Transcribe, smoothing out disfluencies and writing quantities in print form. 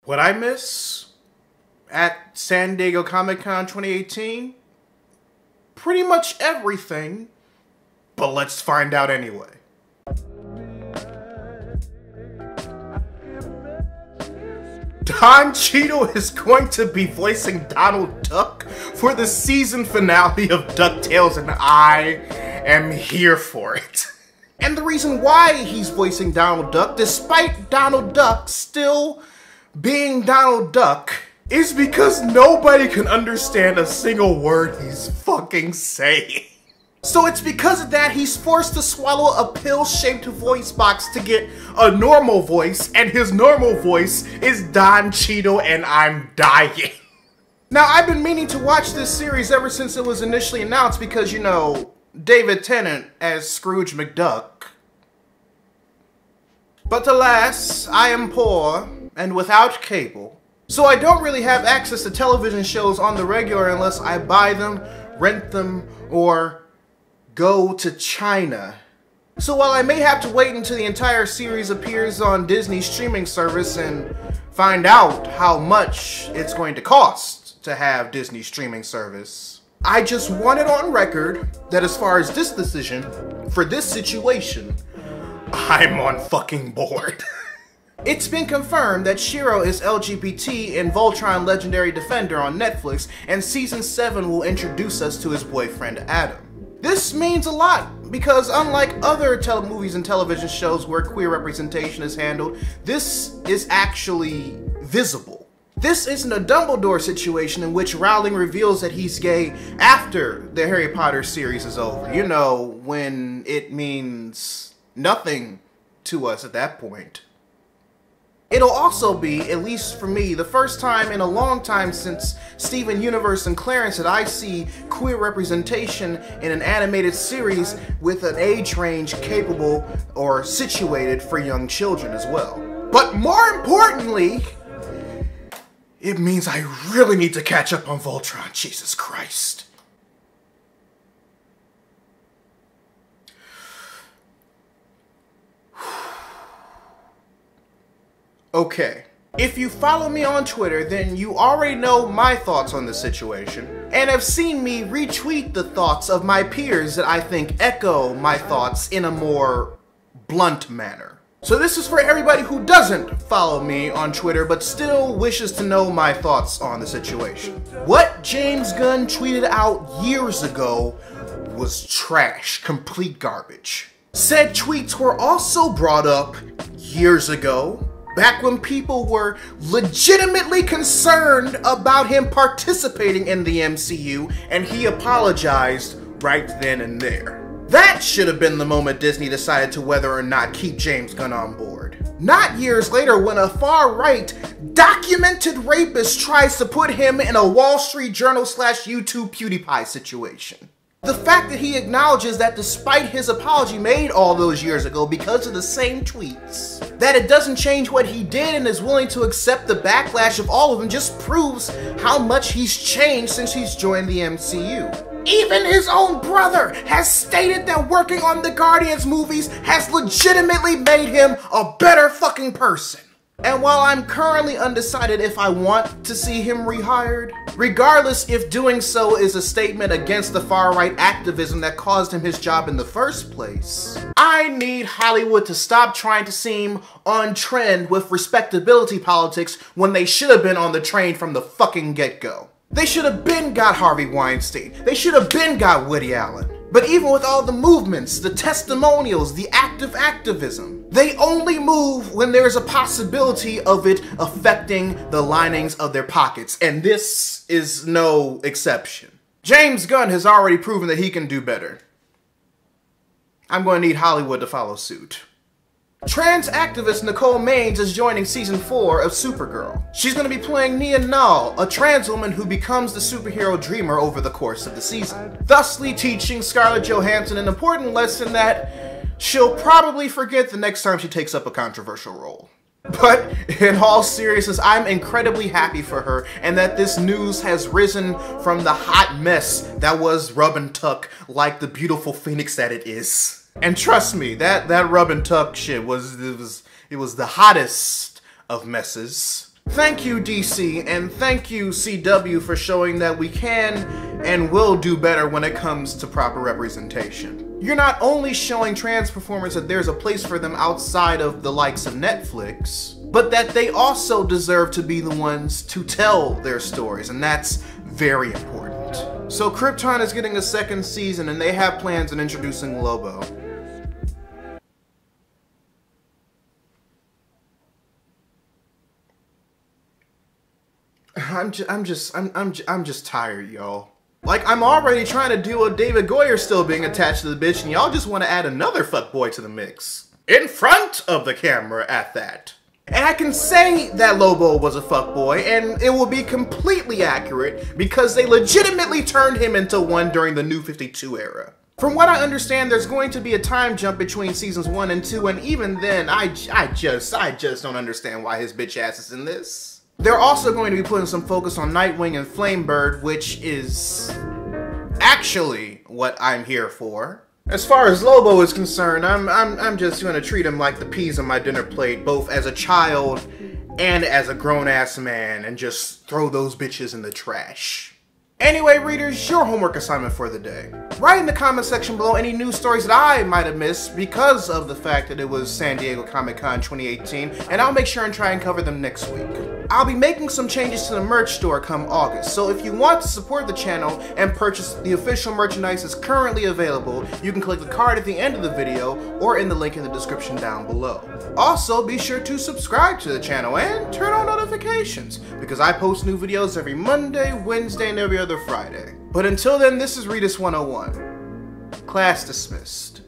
What I miss at San Diego Comic-Con 2018? Pretty much everything, but let's find out anyway. Don Cheadle is going to be voicing Donald Duck for the season finale of DuckTales, and I am here for it. And the reason why he's voicing Donald Duck, despite Donald Duck still being Donald Duck, is because nobody can understand a single word he's fucking saying. So it's because of that he's forced to swallow a pill-shaped voice box to get a normal voice, and his normal voice is Don Cheadle, and I'm dying. Now, I've been meaning to watch this series ever since it was initially announced because, you know, David Tennant as Scrooge McDuck. But alas, I am poor and without cable, so I don't really have access to television shows on the regular unless I buy them, rent them, or go to China. So while I may have to wait until the entire series appears on Disney's streaming service and find out how much it's going to cost to have Disney's streaming service, I just want it on record that as far as this decision, for this situation, I'm on fucking board. It's been confirmed that Shiro is LGBT in Voltron Legendary Defender on Netflix, and Season 7 will introduce us to his boyfriend Adam. This means a lot, because unlike other movies and television shows where queer representation is handled, this is actually visible. This isn't a Dumbledore situation in which Rowling reveals that he's gay after the Harry Potter series is over. You know, when it means nothing to us at that point. It'll also be, at least for me, the first time in a long time since Steven Universe and Clarence that I see queer representation in an animated series with an age range capable or situated for young children as well. But more importantly, it means I really need to catch up on Voltron, Jesus Christ. Okay, if you follow me on Twitter, then you already know my thoughts on the situation, and have seen me retweet the thoughts of my peers that I think echo my thoughts in a more blunt manner. So this is for everybody who doesn't follow me on Twitter, but still wishes to know my thoughts on the situation. What James Gunn tweeted out years ago was trash, complete garbage. Said tweets were also brought up years ago, back when people were legitimately concerned about him participating in the MCU, and he apologized right then and there. That should have been the moment Disney decided to whether or not keep James Gunn on board. Not years later when a far-right, documented rapist tries to put him in a Wall Street Journal / YouTube PewDiePie situation. The fact that he acknowledges that despite his apology made all those years ago because of the same tweets, that it doesn't change what he did and is willing to accept the backlash of all of them just proves how much he's changed since he's joined the MCU. Even his own brother has stated that working on the Guardians movies has legitimately made him a better fucking person. And while I'm currently undecided if I want to see him rehired, regardless if doing so is a statement against the far-right activism that caused him his job in the first place, I need Hollywood to stop trying to seem on trend with respectability politics when they should have been on the train from the fucking get-go. They should have been got Harvey Weinstein. They should have been got Woody Allen. But even with all the movements, the testimonials, the active activism, they only move when there's a possibility of it affecting the linings of their pockets, and this is no exception. James Gunn has already proven that he can do better. I'm going to need Hollywood to follow suit. Trans activist Nicole Maines is joining season 4 of Supergirl. She's going to be playing Nia Nal, a trans woman who becomes the superhero dreamer over the course of the season, thusly teaching Scarlett Johansson an important lesson that she'll probably forget the next time she takes up a controversial role. But in all seriousness, I'm incredibly happy for her, and that this news has risen from the hot mess that was Rub and Tuck like the beautiful phoenix that it is. And trust me, that Rub and Tuck shit was the hottest of messes. Thank you, DC, and thank you, CW, for showing that we can and will do better when it comes to proper representation. You're not only showing trans performers that there's a place for them outside of the likes of Netflix, but that they also deserve to be the ones to tell their stories, and that's very important. So Krypton is getting a second season, and they have plans on introducing Lobo. I'm just tired, y'all. Like, I'm already trying to deal with David Goyer still being attached to the bitch, and y'all just want to add another fuckboy to the mix. In front of the camera at that. And I can say that Lobo was a fuckboy, and it will be completely accurate because they legitimately turned him into one during the New 52 era. From what I understand, there's going to be a time jump between seasons 1 and 2, and even then, I just don't understand why his bitch ass is in this. They're also going to be putting some focus on Nightwing and Flamebird, which is actually what I'm here for. As far as Lobo is concerned, I'm just gonna treat him like the peas on my dinner plate, both as a child and as a grown-ass man, and just throw those bitches in the trash. Anyway, readers, your homework assignment for the day. Write in the comment section below any news stories that I might have missed because of the fact that it was San Diego Comic-Con 2018, and I'll make sure and try and cover them next week. I'll be making some changes to the merch store come August, so if you want to support the channel and purchase the official merchandise that's currently available, you can click the card at the end of the video or in the link in the description down below. Also, be sure to subscribe to the channel and turn on notifications, because I post new videos every Monday, Wednesday, and every other Friday. But until then, this is Readus 101. Class dismissed.